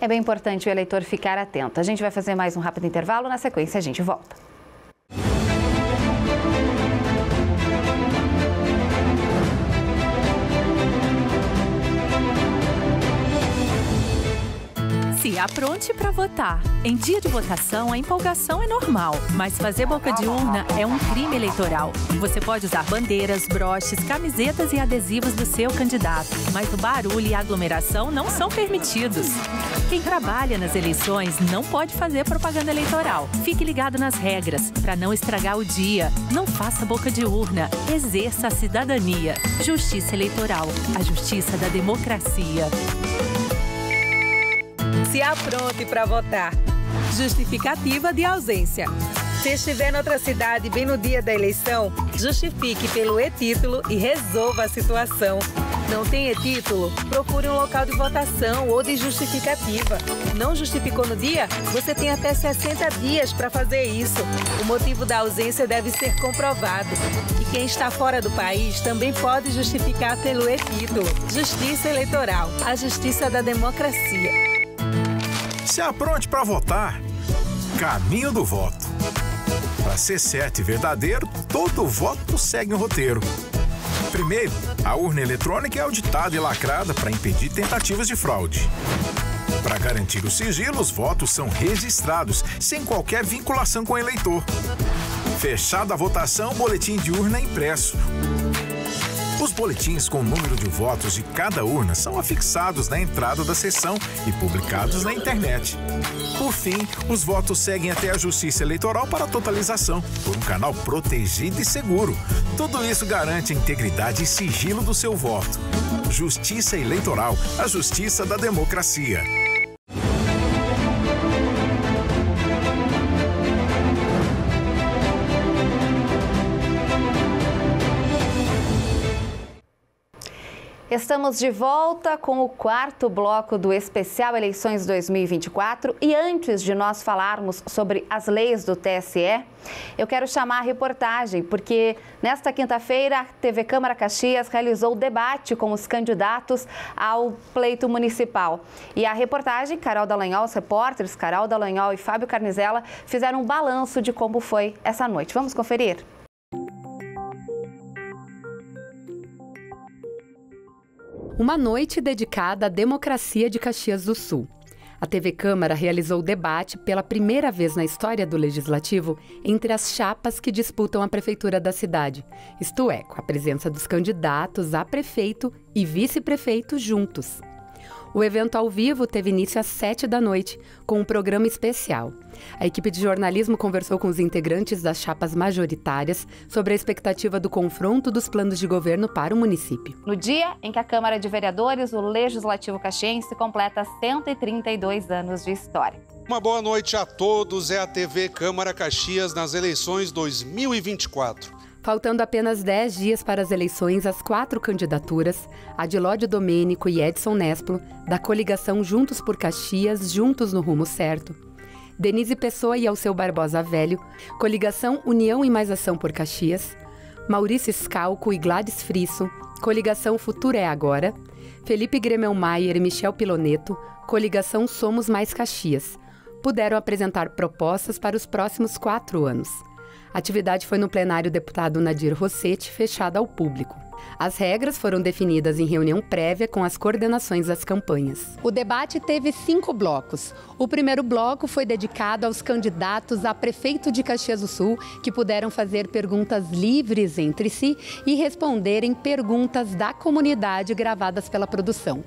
É bem importante o eleitor ficar atento. A gente vai fazer mais um rápido intervalo, na sequência a gente volta. Se apronte para votar. Em dia de votação, a empolgação é normal, mas fazer boca de urna é um crime eleitoral. Você pode usar bandeiras, broches, camisetas e adesivos do seu candidato, mas o barulho e a aglomeração não são permitidos. Quem trabalha nas eleições não pode fazer propaganda eleitoral. Fique ligado nas regras para não estragar o dia. Não faça boca de urna. Exerça a cidadania. Justiça Eleitoral. A justiça da democracia. Se apronte para votar. Justificativa de ausência. Se estiver em outra cidade bem no dia da eleição, justifique pelo e-título e resolva a situação. Não tem e-título? Procure um local de votação ou de justificativa. Não justificou no dia? Você tem até 60 dias para fazer isso. O motivo da ausência deve ser comprovado. E quem está fora do país também pode justificar pelo e-título. Justiça Eleitoral. A justiça da democracia. Se apronte para votar. Caminho do voto. Para ser certo e verdadeiro, todo voto segue um roteiro. Primeiro, a urna eletrônica é auditada e lacrada para impedir tentativas de fraude. Para garantir o sigilo, os votos são registrados, sem qualquer vinculação com o eleitor. Fechada a votação, o boletim de urna é impresso. Os boletins com o número de votos de cada urna são afixados na entrada da sessão e publicados na internet. Por fim, os votos seguem até a Justiça Eleitoral para a totalização, por um canal protegido e seguro. Tudo isso garante a integridade e sigilo do seu voto. Justiça Eleitoral, a justiça da democracia. Estamos de volta com o quarto bloco do Especial Eleições 2024 e antes de nós falarmos sobre as leis do TSE, eu quero chamar a reportagem porque nesta quinta-feira a TV Câmara Caxias realizou o debate com os candidatos ao pleito municipal. E a reportagem, Carol Dallagnol, os repórteres Carol Dallagnol e Fábio Carnizella fizeram um balanço de como foi essa noite. Vamos conferir? Uma noite dedicada à democracia de Caxias do Sul. A TV Câmara realizou o debate pela primeira vez na história do Legislativo entre as chapas que disputam a prefeitura da cidade, isto é, com a presença dos candidatos a prefeito e vice-prefeito juntos. O evento ao vivo teve início às 7 da noite, com um programa especial. A equipe de jornalismo conversou com os integrantes das chapas majoritárias sobre a expectativa do confronto dos planos de governo para o município. No dia em que a Câmara de Vereadores, o Legislativo Caxiense, completa 132 anos de história. Uma boa noite a todos, é a TV Câmara Caxias nas eleições 2024. Faltando apenas 10 dias para as eleições, as 4 candidaturas, Adilódio Domênico e Edson Nesplo, da coligação Juntos por Caxias, Juntos no Rumo Certo, Denise Pessoa e Alceu Barbosa Velho, coligação União e Mais Ação por Caxias, Maurício Scalco e Gladys Frisso, coligação Futuro é Agora, Felipe Gremelmaier e Michel Piloneto, coligação Somos Mais Caxias, puderam apresentar propostas para os próximos 4 anos. A atividade foi no plenário deputado Nadir Rossetti, fechada ao público. As regras foram definidas em reunião prévia com as coordenações das campanhas. O debate teve 5 blocos. O primeiro bloco foi dedicado aos candidatos a prefeito de Caxias do Sul, que puderam fazer perguntas livres entre si e responderem perguntas da comunidade gravadas pela produção.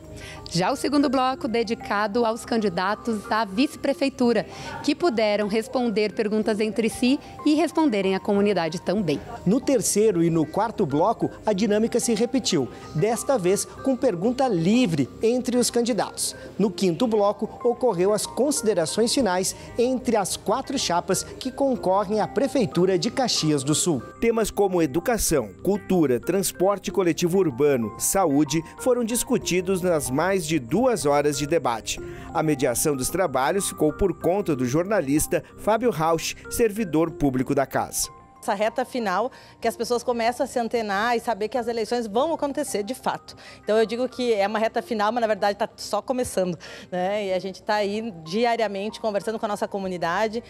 Já o segundo bloco, dedicado aos candidatos à vice-prefeitura, que puderam responder perguntas entre si e responderem à comunidade também. No terceiro e no quarto bloco, a dinâmica se repetiu, desta vez com pergunta livre entre os candidatos. No quinto bloco, ocorreu as considerações finais entre as 4 chapas que concorrem à Prefeitura de Caxias do Sul. Temas como educação, cultura, transporte coletivo urbano, saúde foram discutidos nas mais de 2 horas de debate. A mediação dos trabalhos ficou por conta do jornalista Fábio Rauch, servidor público da casa. Essa reta final, que as pessoas começam a se antenar e saber que as eleições vão acontecer de fato. Então eu digo que é uma reta final, mas na verdade está só começando, né? E a gente está aí diariamente conversando com a nossa comunidade,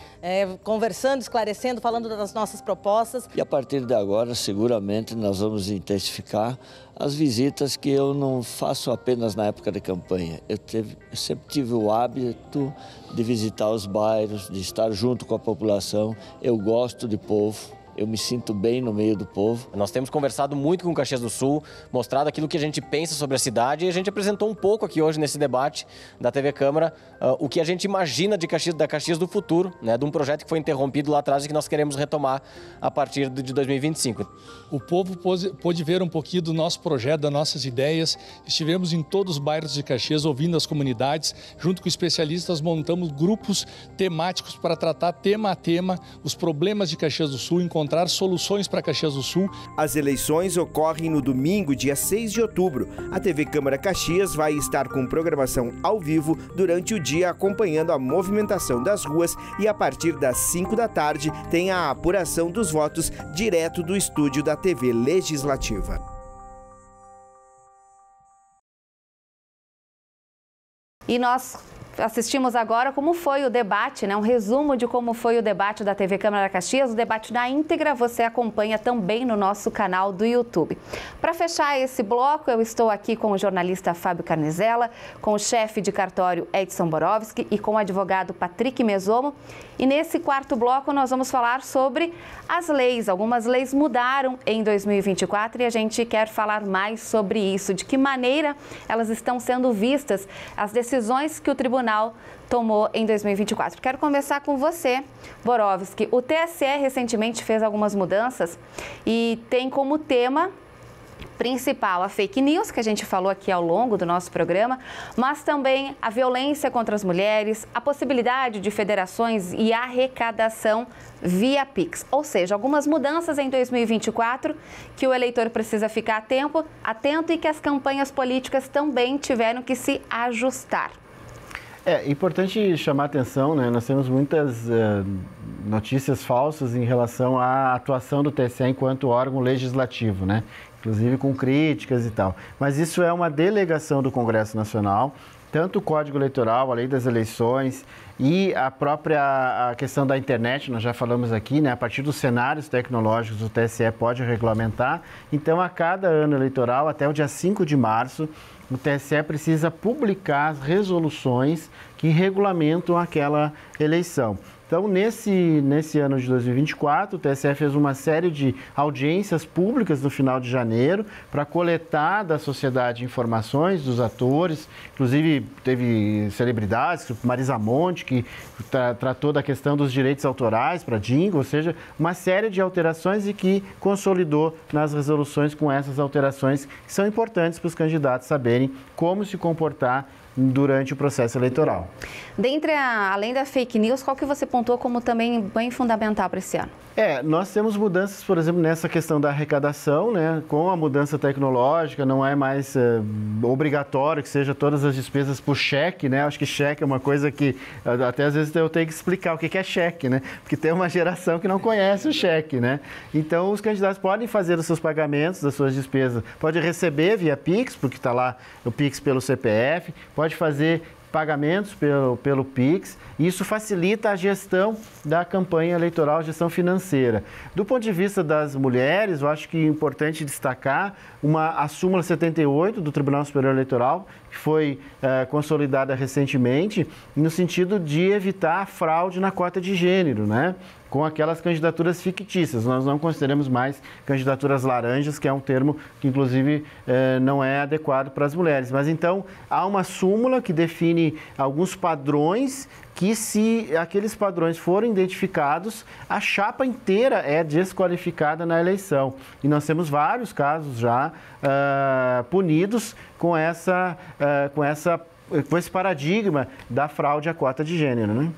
conversando, esclarecendo, falando das nossas propostas. E a partir de agora, seguramente, nós vamos intensificar as visitas que eu não faço apenas na época da campanha. Eu sempre tive o hábito de visitar os bairros, de estar junto com a população. Eu gosto de povo. Eu me sinto bem no meio do povo. Nós temos conversado muito com Caxias do Sul, mostrado aquilo que a gente pensa sobre a cidade e a gente apresentou um pouco aqui hoje nesse debate da TV Câmara o que a gente imagina de Caxias, da Caxias do futuro, né, de um projeto que foi interrompido lá atrás e que nós queremos retomar a partir de 2025. O povo pôde ver um pouquinho do nosso projeto, das nossas ideias. Estivemos em todos os bairros de Caxias ouvindo as comunidades. Junto com especialistas montamos grupos temáticos para tratar tema a tema os problemas de Caxias do Sul, encontrar soluções para Caxias do Sul. As eleições ocorrem no domingo, dia 6 de outubro. A TV Câmara Caxias vai estar com programação ao vivo durante o dia, acompanhando a movimentação das ruas e a partir das 5 da tarde tem a apuração dos votos direto do estúdio da TV Legislativa. E nós assistimos agora como foi o debate, né? Um resumo de como foi o debate da TV Câmara Caxias. O debate na íntegra você acompanha também no nosso canal do YouTube. Para fechar esse bloco, eu estou aqui com o jornalista Fábio Carnizella, com o chefe de cartório Edson Borowski e com o advogado Patrick Mesomo. E nesse quarto bloco nós vamos falar sobre as leis. Algumas leis mudaram em 2024 e a gente quer falar mais sobre isso, de que maneira elas estão sendo vistas, as decisões que o Tribunal tomou em 2024. Quero começar com você, Borowski. O TSE recentemente fez algumas mudanças e tem como tema principal, a fake news, que a gente falou aqui ao longo do nosso programa, mas também a violência contra as mulheres, a possibilidade de federações e arrecadação via Pix. Ou seja, algumas mudanças em 2024 que o eleitor precisa ficar atento e que as campanhas políticas também tiveram que se ajustar. É importante chamar a atenção, né? Nós temos muitas notícias falsas em relação à atuação do TSE enquanto órgão legislativo, né? Inclusive com críticas e tal. Mas isso é uma delegação do Congresso Nacional, tanto o Código Eleitoral, a Lei das Eleições e a própria questão da internet, nós já falamos aqui, né? A partir dos cenários tecnológicos, o TSE pode regulamentar. Então, a cada ano eleitoral, até o dia 5 de março, o TSE precisa publicar as resoluções que regulamentam aquela eleição. Então, nesse ano de 2024, o TSE fez uma série de audiências públicas no final de janeiro para coletar da sociedade informações dos atores. Inclusive, teve celebridades, Marisa Monte, que tratou da questão dos direitos autorais para jingle, ou seja, uma série de alterações e que consolidou nas resoluções com essas alterações que são importantes para os candidatos saberem como se comportar durante o processo eleitoral. Além da fake news, qual que você pontuou como também bem fundamental para esse ano? Nós temos mudanças, por exemplo, nessa questão da arrecadação, né? Com a mudança tecnológica, não é mais obrigatório que seja todas as despesas por cheque, né? Acho que cheque é uma coisa que até às vezes eu tenho que explicar o que é cheque, né? Porque tem uma geração que não conhece o cheque, né? Então, os candidatos podem fazer os seus pagamentos das suas despesas, pode receber via Pix, porque está lá o Pix pelo CPF, pode fazer pagamentos pelo Pix. Isso facilita a gestão da campanha eleitoral, a gestão financeira. Do ponto de vista das mulheres, eu acho que é importante destacar a súmula 78 do Tribunal Superior Eleitoral, que foi consolidada recentemente, no sentido de evitar a fraude na cota de gênero, né? Com aquelas candidaturas fictícias. Nós não consideramos mais candidaturas laranjas, que é um termo que, inclusive, não é adequado para as mulheres. Mas, então, há uma súmula que define alguns padrões que, se aqueles padrões forem identificados, a chapa inteira é desqualificada na eleição. E nós temos vários casos já punidos com esse paradigma da fraude à cota de gênero, né?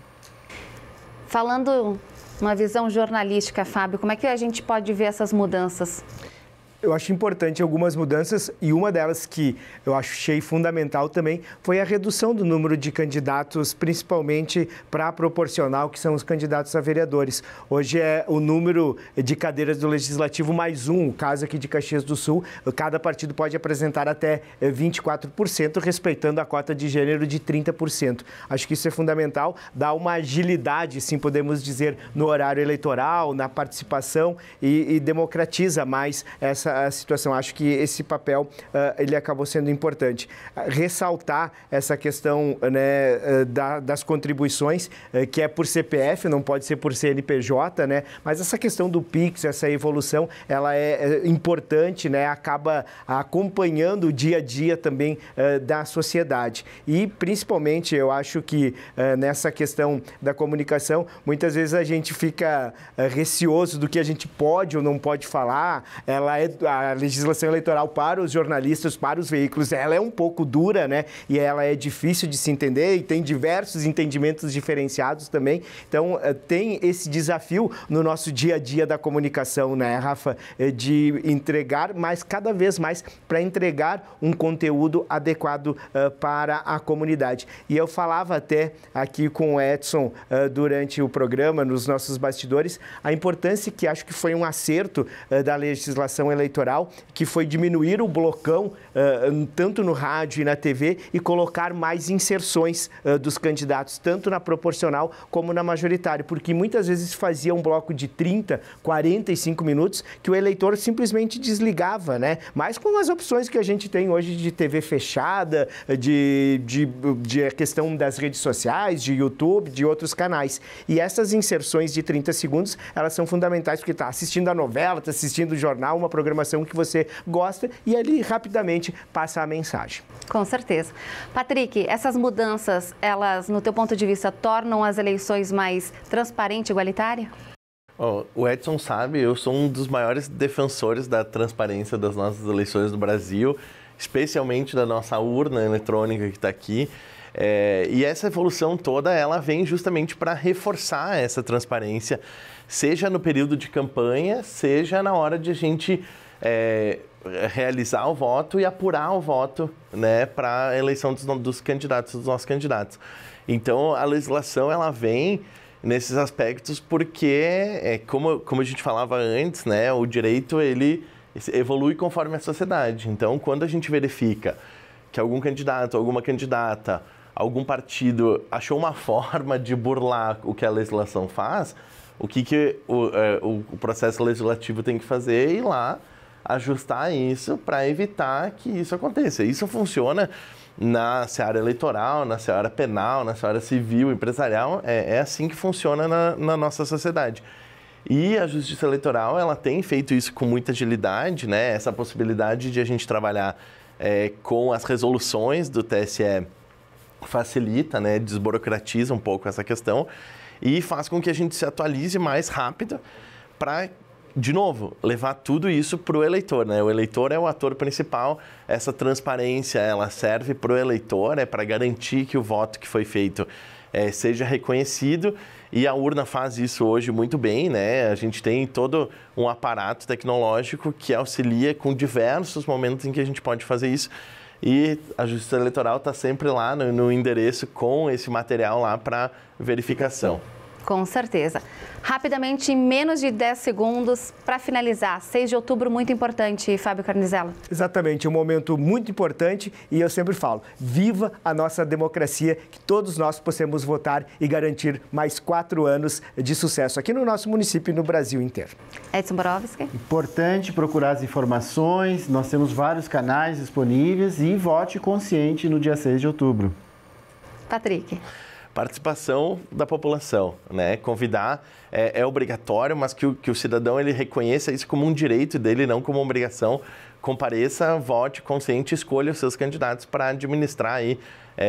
Falando uma visão jornalística, Fábio, como é que a gente pode ver essas mudanças? Eu acho importante algumas mudanças e uma delas que eu achei fundamental também foi a redução do número de candidatos, principalmente para a proporcional, que são os candidatos a vereadores. Hoje é o número de cadeiras do Legislativo mais um, o caso aqui de Caxias do Sul, cada partido pode apresentar até 24%, respeitando a cota de gênero de 30%. Acho que isso é fundamental, dá uma agilidade, sim, podemos dizer, no horário eleitoral, na participação e democratiza mais essa situação. Acho que esse papel ele acabou sendo importante. Ressaltar essa questão, né, das contribuições, que é por CPF, não pode ser por CNPJ, né? Mas essa questão do Pix, essa evolução, ela é importante, né? Acaba acompanhando o dia a dia também da sociedade. E, principalmente, eu acho que nessa questão da comunicação, muitas vezes a gente fica receoso do que a gente pode ou não pode falar. A legislação eleitoral para os jornalistas, para os veículos, ela é um pouco dura, né? E ela é difícil de se entender e tem diversos entendimentos diferenciados também. Então, tem esse desafio no nosso dia a dia da comunicação, né, Rafa? De entregar, mas cada vez mais para entregar um conteúdo adequado para a comunidade. E eu falava até aqui com o Edson durante o programa, nos nossos bastidores, a importância que acho que foi um acerto da legislação eleitoral, que foi diminuir o blocão tanto no rádio e na TV e colocar mais inserções dos candidatos, tanto na proporcional como na majoritária, porque muitas vezes fazia um bloco de 30, 45 minutos que o eleitor simplesmente desligava, né? Mas com as opções que a gente tem hoje de TV fechada, de questão das redes sociais, de YouTube, de outros canais. E essas inserções de 30 segundos, elas são fundamentais, porque está assistindo a novela, está assistindo o jornal, uma programação que você gosta e ali rapidamente passa a mensagem. Com certeza. Patrick, essas mudanças, elas, no teu ponto de vista, tornam as eleições mais transparente e igualitária? O Edson sabe, eu sou um dos maiores defensores da transparência das nossas eleições no Brasil, especialmente da nossa urna eletrônica que está aqui. E essa evolução toda, ela vem justamente para reforçar essa transparência, seja no período de campanha, seja na hora de a gente realizar o voto e apurar o voto, né, para a eleição dos candidatos, dos nossos candidatos. Então, a legislação, ela vem nesses aspectos porque, como a gente falava antes, né, o direito ele evolui conforme a sociedade. Então, quando a gente verifica que algum candidato, alguma candidata, algum partido achou uma forma de burlar o que a legislação faz, o que o processo legislativo tem que fazer é ir lá ajustar isso para evitar que isso aconteça. Isso funciona na seara eleitoral, na seara penal, na seara civil, empresarial, é assim que funciona na nossa sociedade. E a Justiça Eleitoral, ela tem feito isso com muita agilidade, né? Essa possibilidade de a gente trabalhar com as resoluções do TSE facilita, né? Desburocratiza um pouco essa questão e faz com que a gente se atualize mais rápido para, de novo, levar tudo isso para o eleitor, né? O eleitor é o ator principal, essa transparência, ela serve para o eleitor, para garantir que o voto que foi feito seja reconhecido, e a urna faz isso hoje muito bem, né? A gente tem todo um aparato tecnológico que auxilia com diversos momentos em que a gente pode fazer isso, e a Justiça Eleitoral está sempre lá no endereço com esse material lá para verificação. Com certeza. Rapidamente, em menos de 10 segundos, para finalizar, 6 de outubro, muito importante, Fábio Carnizella. Exatamente, um momento muito importante e eu sempre falo, viva a nossa democracia, que todos nós possamos votar e garantir mais 4 anos de sucesso aqui no nosso município e no Brasil inteiro. Edson Borowski. Importante procurar as informações, nós temos vários canais disponíveis e vote consciente no dia 6 de outubro. Patrick. Participação da população, né? Convidar é obrigatório, mas que o cidadão ele reconheça isso como um direito dele, não como uma obrigação. Compareça, vote consciente, escolha os seus candidatos para administrar aí,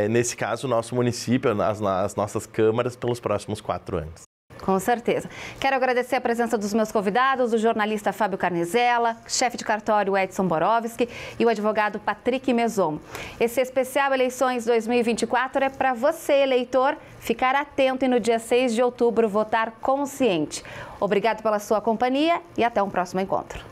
nesse caso, o nosso município, as nossas câmaras pelos próximos 4 anos. Com certeza. Quero agradecer a presença dos meus convidados, o jornalista Fábio Carnizella, chefe de cartório Edson Borowski e o advogado Patrick Meson. Esse especial Eleições 2024 é para você, eleitor, ficar atento e no dia 6 de outubro votar consciente. Obrigado pela sua companhia e até um próximo encontro.